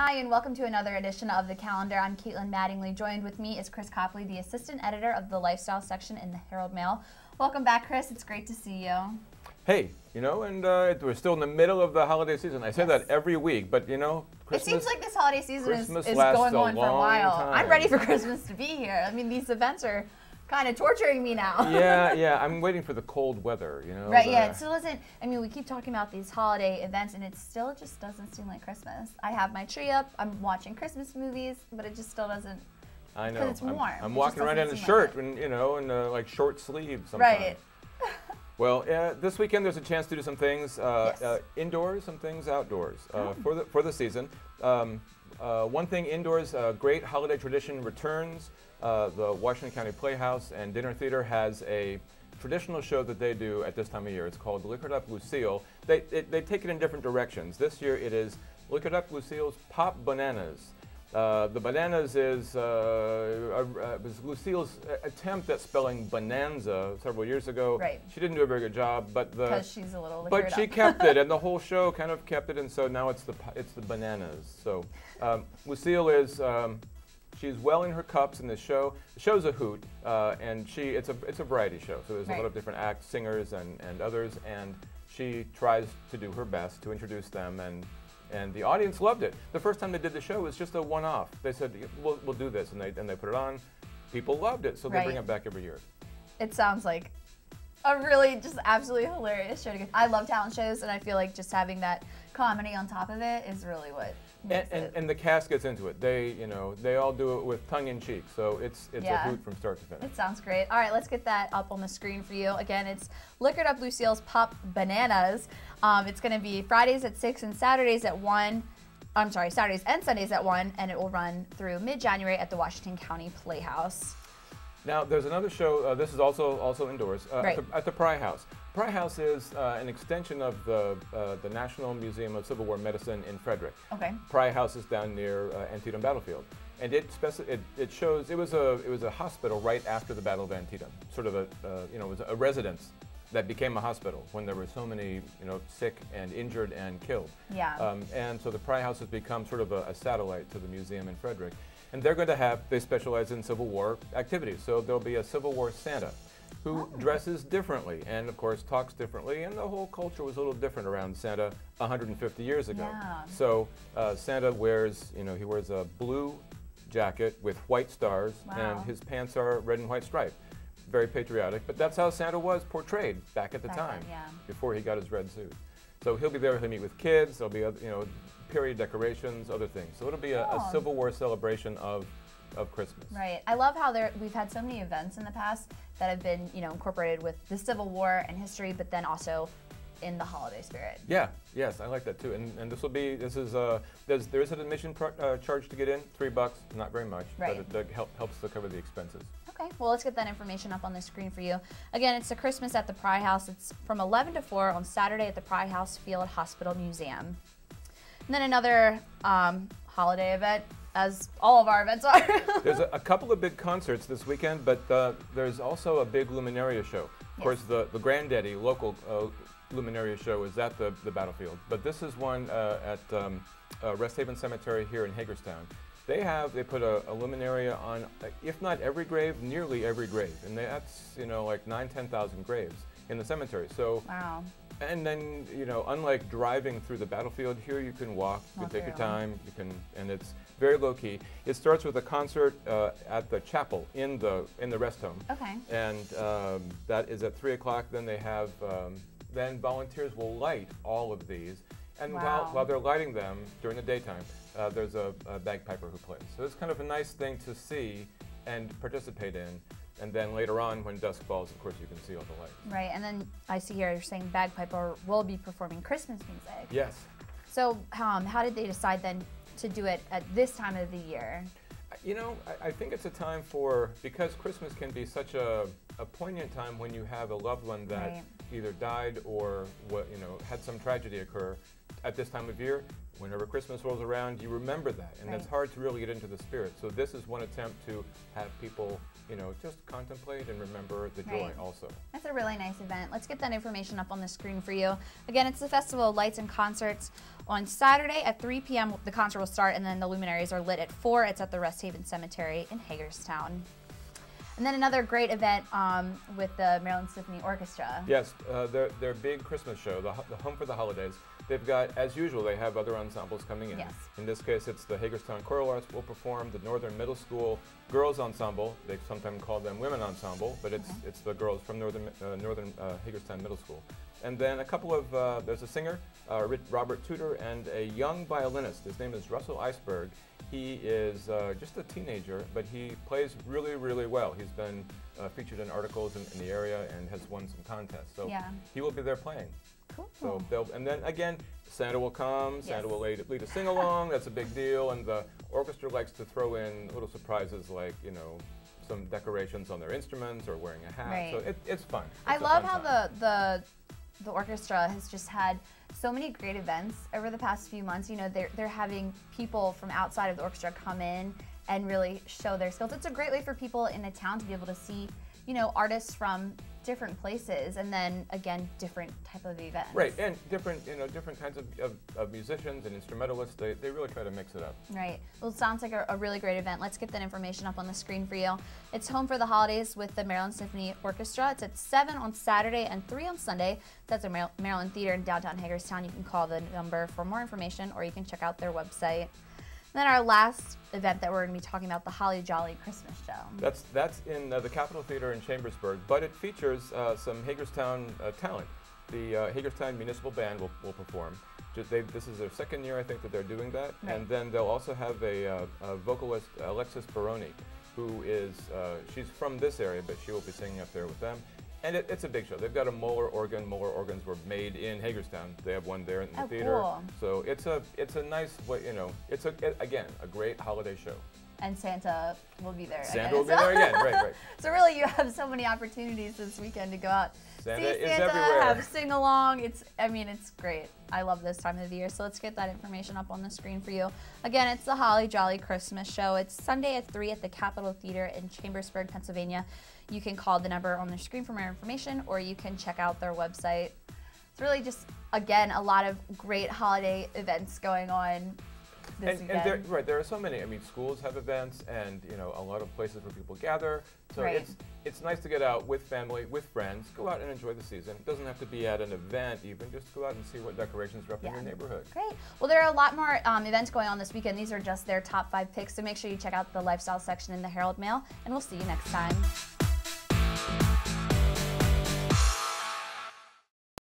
Hi, and welcome to another edition of The Calendar. I'm Katelyn Mattingly. Joined with me is Chris Copley, the assistant editor of the lifestyle section in the Herald Mail. Welcome back, Chris. It's great to see you. Hey, you know, and we're still in the middle of the holiday season. I say that every week, but you know, Christmas. It seems like this holiday season is going lasts on for a while. time. I'm ready for Christmas to be here. I mean, these events are kind of torturing me now. Yeah. I'm waiting for the cold weather, you know. Right, yeah. It still doesn't, I mean, we keep talking about these holiday events, and it still just doesn't seem like Christmas. I have my tree up, I'm watching Christmas movies, but it just still doesn't. I know. Because it's warm. I'm walking around in a shirt, and you know, and like short sleeves sometimes. Right. Well, this weekend there's a chance to do some things indoors, some things outdoors for the season. One thing indoors, a great holiday tradition returns. The Washington County Playhouse and Dinner Theater has a traditional show that they do at this time of year. It's called Liquored Up Lucille. They take it in different directions. This year it is Liquored Up Lucille's Pop Bananas. The Bananas is was Lucille's attempt at spelling bonanza several years ago. Right. She didn't do a very good job, but because she's a little liquored but she up. kept it, and the whole show kind of kept it, and so now it's the Bananas. So Lucille is she's well in her cups in this show. The show's a hoot, and it's a variety show. So there's a lot of different acts, singers, and others, and she tries to do her best to introduce them, and the audience loved it. The first time they did the show was just a one-off. They said, we'll do this, and they put it on. People loved it, so they bring it back every year. It sounds like a really just absolutely hilarious show to get. I love talent shows, and I feel like just having that comedy on top of it is really what makes it. And the cast gets into it. They all do it with tongue in cheek, so it's a hoot from start to finish. It sounds great. All right, let's get that up on the screen for you. Again, it's Liquored Up Lucille's Pop Bananas. It's going to be Fridays at 6 and Saturdays at 1. I'm sorry, Saturdays and Sundays at 1, and it will run through mid-January at the Washington County Playhouse. Now, there's another show. This is also indoors at the Pry House. Pry House is an extension of the National Museum of Civil War Medicine in Frederick. Okay. Pry House is down near Antietam Battlefield, and it shows it was a hospital right after the Battle of Antietam. Sort of it was a residence that became a hospital when there were so many sick and injured and killed. Yeah. And so the Pry House has become sort of a satellite to the museum in Frederick. And they're going to they specialize in Civil War activities. So there'll be a Civil War Santa who dresses differently and, of course, talks differently. And the whole culture was a little different around Santa 150 years ago. Yeah. So Santa wears, he wears a blue jacket with white stars, and his pants are red and white striped. Very patriotic. But that's how Santa was portrayed back at the time, before he got his red suit. So he'll be there. He'll meet with kids. There'll be, period decorations, other things. So it'll be a Civil War celebration of Christmas. Right. I love how we've had so many events in the past that have been, incorporated with the Civil War and history, but then also in the holiday spirit. Yeah. Yes, I like that too. And there is an admission charge to get in, $3, not very much, but it helps to cover the expenses. Okay, well, let's get that information up on the screen for you. Again, it's the Christmas at the Pry House. It's from 11 to 4 on Saturday at the Pry House Field Hospital Museum. And then another holiday event, as all of our events are. There's a couple of big concerts this weekend, but there's also a big Luminaria show. Of course, the Granddaddy local Luminaria show is at the battlefield, but this is one at Rest Haven Cemetery here in Hagerstown. They put a luminaria on, if not every grave, nearly every grave, and that's like 10,000 graves in the cemetery. So, and then unlike driving through the battlefield, here you can walk, you can take your time, and it's very low key. It starts with a concert at the chapel in the rest home. Okay. And that is at 3 o'clock. Then they have then volunteers will light all of these. And while they're lighting them during the daytime, there's a bagpiper who plays. So it's kind of a nice thing to see and participate in. And then later on, when dusk falls, of course, you can see all the lights. Right, and then I see here you're saying bagpiper will be performing Christmas music. Yes. So how did they decide then to do it at this time of the year? I think it's a time because Christmas can be such a poignant time when you have a loved one that either died or had some tragedy occur at this time of year. Whenever Christmas rolls around, you remember that, and it's hard to really get into the spirit. So this is one attempt to have people, just contemplate and remember the joy also. That's a really nice event. Let's get that information up on the screen for you. Again, it's the Festival of Lights and Concerts. On Saturday at 3 p.m. the concert will start, and then the luminaries are lit at 4. It's at the Rest Haven Cemetery in Hagerstown. And then another great event with the Maryland Symphony Orchestra. Yes, their big Christmas show, the Home for the Holidays. They've got, as usual, they have other ensembles coming in. Yes. In this case, it's the Hagerstown Choral Arts will perform, the Northern Middle School Girls Ensemble. They sometimes call them Women Ensemble, but it's the girls from Northern Hagerstown Middle School. And then a couple of, there's a singer, Robert Tudor, and a young violinist. His name is Russell Iceberg. He is just a teenager, but he plays really, really well. He's been featured in articles in the area and has won some contests. So he will be there playing. Cool. So and then again, Santa will come, Santa will lead a sing-along, that's a big deal, and the orchestra likes to throw in little surprises like, some decorations on their instruments or wearing a hat, so it's fun. I love how the orchestra has just had so many great events over the past few months. They're having people from outside of the orchestra come in and really show their skills. It's a great way for people in a town to be able to see, artists from different places, and then again, different type of events. Right, and different kinds of musicians and instrumentalists. They really try to mix it up. Right. Well, it sounds like a really great event. Let's get that information up on the screen for you. It's Home for the Holidays with the Maryland Symphony Orchestra. It's at 7 on Saturday and 3 on Sunday. That's at Maryland Theater in downtown Hagerstown. You can call the number for more information, or you can check out their website. And then our last event that we're going to be talking about, the Holly Jolly Christmas Show. That's in the Capitol Theater in Chambersburg, but it features some Hagerstown talent. The Hagerstown Municipal Band will perform. This is their second year, I think, that they're doing that. Right. And then they'll also have a vocalist, Alexis Baroni, who is, she's from this area, but she will be singing up there with them. And it's a big show. They've got a Moeller organ. Moeller organs were made in Hagerstown. They have one there in the theater. Cool. So it's a nice way, it's again a great holiday show. And Santa will be there. Santa will be there again. Right. So really, you have so many opportunities this weekend to go out, Santa see is Santa, everywhere. have sing along. It's great. I love this time of the year. So let's get that information up on the screen for you. Again, it's the Holly Jolly Christmas Show. It's Sunday at 3 at the Capitol Theater in Chambersburg, Pennsylvania. You can call the number on the screen for more information, or you can check out their website. It's really just, again, a lot of great holiday events going on this weekend. And there are so many. I mean, schools have events, and a lot of places where people gather. So it's nice to get out with family, with friends, go out and enjoy the season. It doesn't have to be at an event even, just go out and see what decorations are up in your neighborhood. Great. Well, there are a lot more events going on this weekend. These are just their top 5 picks, so make sure you check out the lifestyle section in the Herald Mail, and we'll see you next time.